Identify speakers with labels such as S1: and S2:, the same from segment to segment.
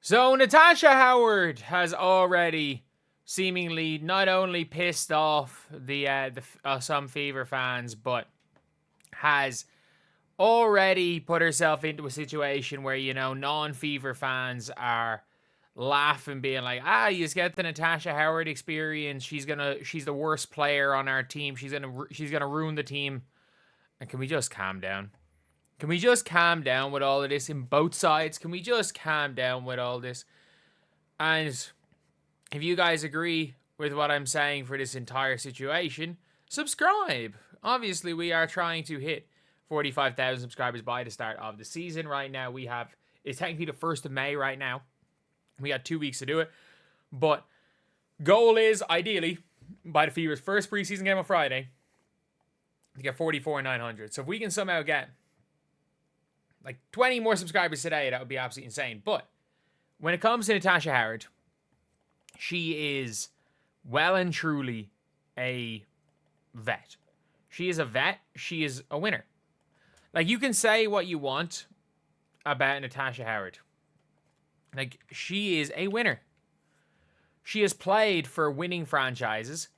S1: So Natasha Howard has already seemingly not only pissed off some Fever fans, but has already put herself into a situation where, non-Fever fans are laughing, being like, you just get the Natasha Howard experience. She's the worst player on our team. She's gonna ruin the team. And can we just calm down? Can we just calm down with all of this in both sides? Can we just calm down with all this? And if you guys agree with what I'm saying for this entire situation, subscribe. Obviously, we are trying to hit 45,000 subscribers by the start of the season. Right now, it's technically the 1st of May right now. We got 2 weeks to do it. But goal is, ideally, by the Fever's first preseason game on Friday, to get 44,900. So if we can somehow get 20 more subscribers today, that would be absolutely insane. But when it comes to Natasha Howard, she is well and truly a vet. She is a vet. She is a winner. You can say what you want about Natasha Howard. She is a winner. She has played for winning franchises.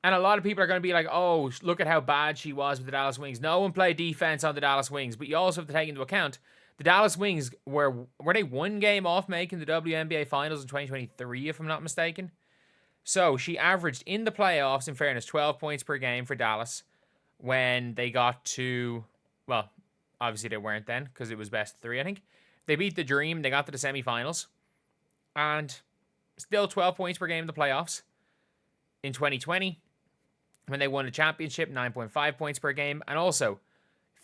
S1: And a lot of people are going to be like, oh, look at how bad she was with the Dallas Wings. No one played defense on the Dallas Wings. But you also have to take into account the Dallas Wings were they one game off making the WNBA Finals in 2023, if I'm not mistaken. So she averaged in the playoffs, in fairness, 12 points per game for Dallas when they got to, well, obviously they weren't then because it was best of 3, I think. They beat the Dream. They got to the semifinals. And still 12 points per game in the playoffs. In 2020, when they won the championship, 9.5 points per game. And also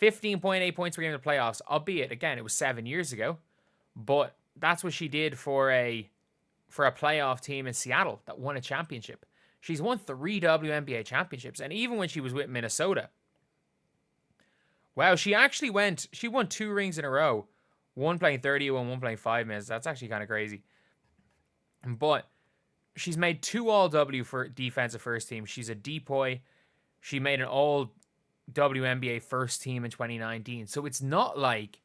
S1: 15.8 points per game in the playoffs, albeit, again, it was 7 years ago. But that's what she did for a playoff team in Seattle that won a championship. She's won 3 WNBA championships. And even when she was with Minnesota, wow, she won 2 rings in a row. One playing 30 and one playing 5 minutes. That's actually kind of crazy. But she's made 2 All-W for defensive first team. She's a depoy. She made an All-WNBA first team in 2019. So it's not like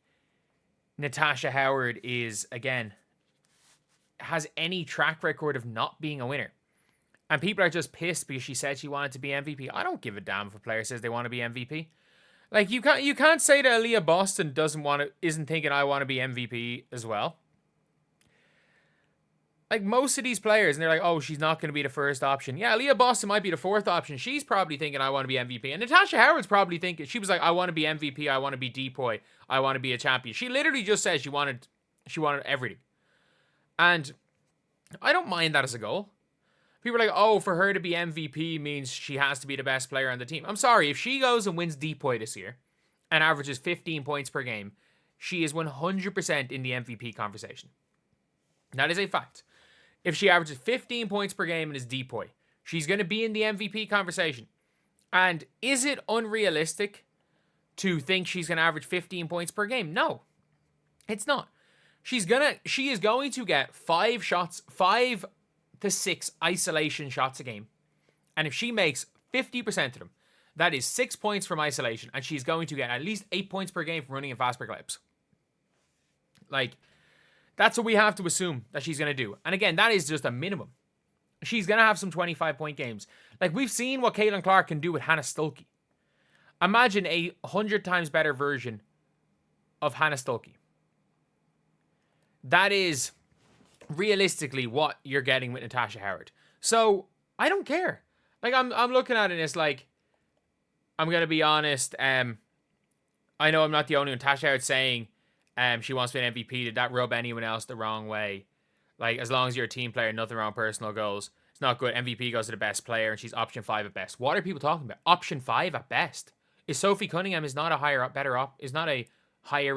S1: Natasha Howard has any track record of not being a winner. And people are just pissed because she said she wanted to be MVP. I don't give a damn if a player says they want to be MVP. You can't say that Aaliyah Boston isn't thinking I want to be MVP as well. Most of these players, and they're like, oh, she's not going to be the first option. Yeah, Aaliyah Boston might be the 4th option. She's probably thinking I want to be MVP. And Natasha Howard's probably thinking, she was like, I want to be MVP, I want to be depoy, I want to be a champion. She literally just said she wanted everything. And I don't mind that as a goal. People are like, oh, for her to be MVP means she has to be the best player on the team. I'm sorry, if she goes and wins depoy this year and averages 15 points per game, she is 100% in the MVP conversation. That is a fact. If she averages 15 points per game and is depoy, she's going to be in the MVP conversation. And is it unrealistic to think she's going to average 15 points per game? No, it's not. She is going to get 5 to 6 isolation shots a game. And if she makes 50% of them, that is 6 points from isolation. And she's going to get at least 8 points per game from running in fast break layups. That's what we have to assume that she's going to do. And again, that is just a minimum. She's going to have some 25-point games. We've seen what Caitlin Clark can do with Hannah Stuelke. Imagine a 100 times better version of Hannah Stuelke. That is realistically what you're getting with Natasha Howard. So, I don't care. I'm looking at it and it's I'm going to be honest. I know I'm not the only Natasha Howard saying she wants to be an MVP. Did that rub anyone else the wrong way? As long as you're a team player, nothing wrong with personal goals. It's not good. MVP goes to the best player and she's option 5 at best. What are people talking about? Option 5 at best? Is Sophie Cunningham is not a higher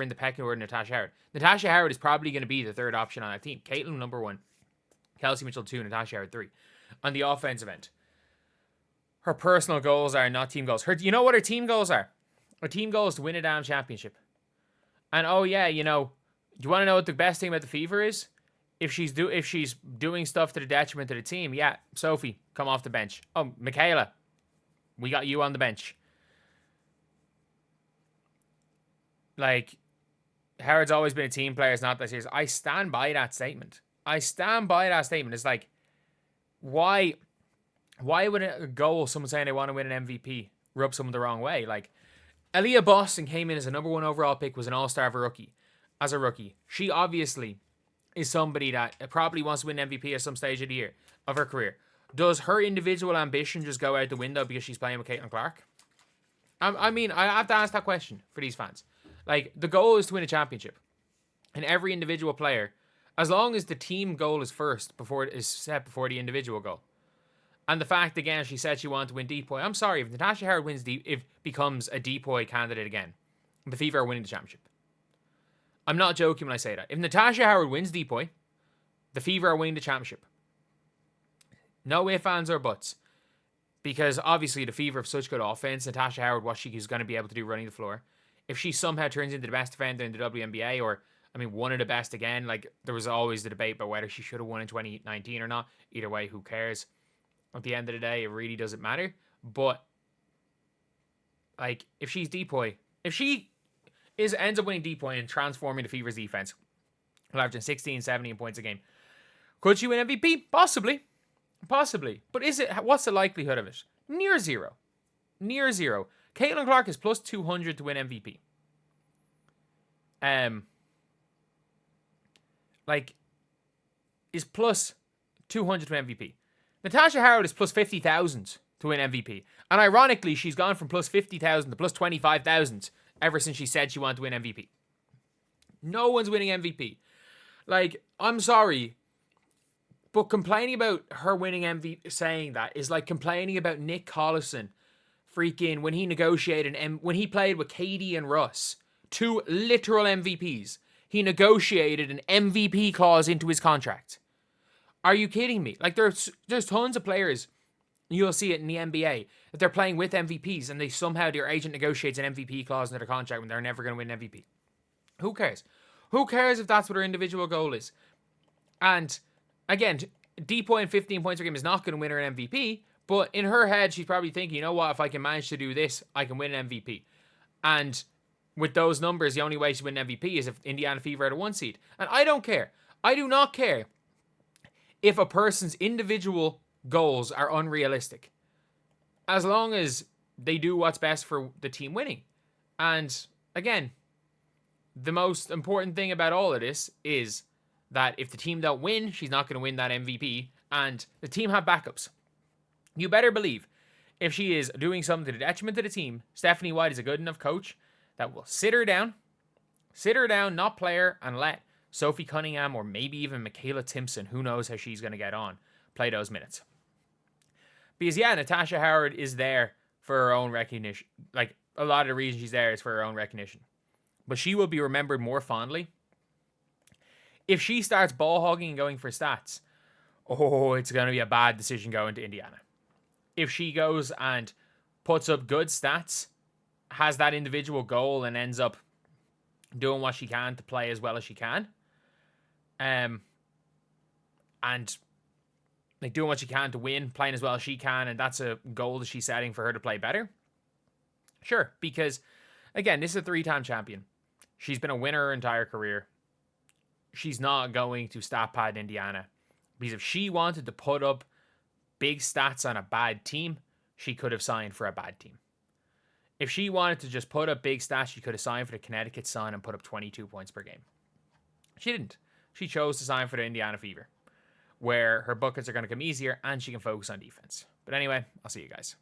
S1: in the pecking order than Natasha Howard. Natasha Howard is probably going to be the 3rd option on that team. Caitlin, number 1. Kelsey Mitchell, 2. Natasha Howard, 3. On the offensive end, her personal goals are not team goals. You know what her team goals are? Her team goal is to win a damn championship. And do you want to know what the best thing about the Fever is? If she's doing stuff to the detriment of the team, yeah, Sophie, come off the bench. Oh, Michaela, we got you on the bench. Howard's always been a team player. It's not that serious. I stand by that statement. It's like, why would a goal, someone saying they want to win an MVP, rub someone the wrong way? Like, Aaliyah Boston came in as a number 1 overall pick, was an all-star as a rookie. She obviously is somebody that probably wants to win MVP at some stage of her career. Does her individual ambition just go out the window because she's playing with Caitlin Clark? I mean, I have to ask that question for these fans. Like, the goal is to win a championship. And every individual player, as long as the team goal is set before the individual goal. And the fact, again, she said she wanted to win Depoy. I'm sorry, if Natasha Howard becomes a Depoy candidate again, the Fever are winning the championship. I'm not joking when I say that. If Natasha Howard wins Depoy, the Fever are winning the championship. No ifs, ands, or buts. Because obviously the Fever have such good offense. Natasha Howard, what she is going to be able to do running the floor. If she somehow turns into the best defender in the WNBA, or, I mean, one of the best again, like, there was always the debate about whether she should have won in 2019 or not. Either way, who cares? At the end of the day, it really doesn't matter. But, like, if she's Depoy, if she ends up winning Depoy and transforming the Fever's defense, averaging 16, 17 points a game, could she win MVP? Possibly. But what's the likelihood of it? Near zero. Caitlin Clark is plus 200 to win MVP. Is plus 200 to win MVP. Natasha Howard is plus 50,000 to win MVP. And ironically, she's gone from plus 50,000 to plus 25,000 ever since she said she wanted to win MVP. No one's winning MVP. Like, I'm sorry, but complaining about her winning MVP, saying that, is like complaining about Nick Collison freaking when he negotiated and when he played with Katie and Russ, 2 literal MVPs. He negotiated an MVP clause into his contract. Are you kidding me? Like, there's tons of players, you'll see it in the NBA, that they're playing with MVPs and their agent negotiates an MVP clause into their contract when they're never going to win an MVP. Who cares? Who cares if that's what her individual goal is? And again, Depoy and 15 points per game is not going to win her an MVP, but in her head, she's probably thinking, you know what, if I can manage to do this, I can win an MVP. And with those numbers, the only way to win an MVP is if Indiana Fever are the 1 seed. And I don't care. I do not care if a person's individual goals are unrealistic, as long as they do what's best for the team winning. And again, the most important thing about all of this is that if the team don't win, she's not going to win that MVP, and the team have backups. You better believe, if she is doing something to the detriment of the team, Stephanie White is a good enough coach that will sit her down, not play her, and let Sophie Cunningham or maybe even Michaela Timpson, who knows how she's going to get on, play those minutes. Because, yeah, Natasha Howard is there for her own recognition. Like, a lot of the reason she's there is for her own recognition. But she will be remembered more fondly if she starts ball hogging and going for stats. Oh, it's going to be a bad decision going to Indiana. If she goes and puts up good stats, has that individual goal, and ends up doing what she can to play as well as she can, and like doing what she can to win, playing as well as she can, and that's a goal that she's setting for her to play better. Sure, because again, this is a 3-time champion. She's been a winner her entire career. She's not going to stat pad Indiana, because if she wanted to put up big stats on a bad team, she could have signed for a bad team. If she wanted to just put up big stats, she could have signed for the Connecticut Sun and put up 22 points per game. She didn't. She chose to sign for the Indiana Fever, where her buckets are going to come easier and she can focus on defense. But anyway, I'll see you guys.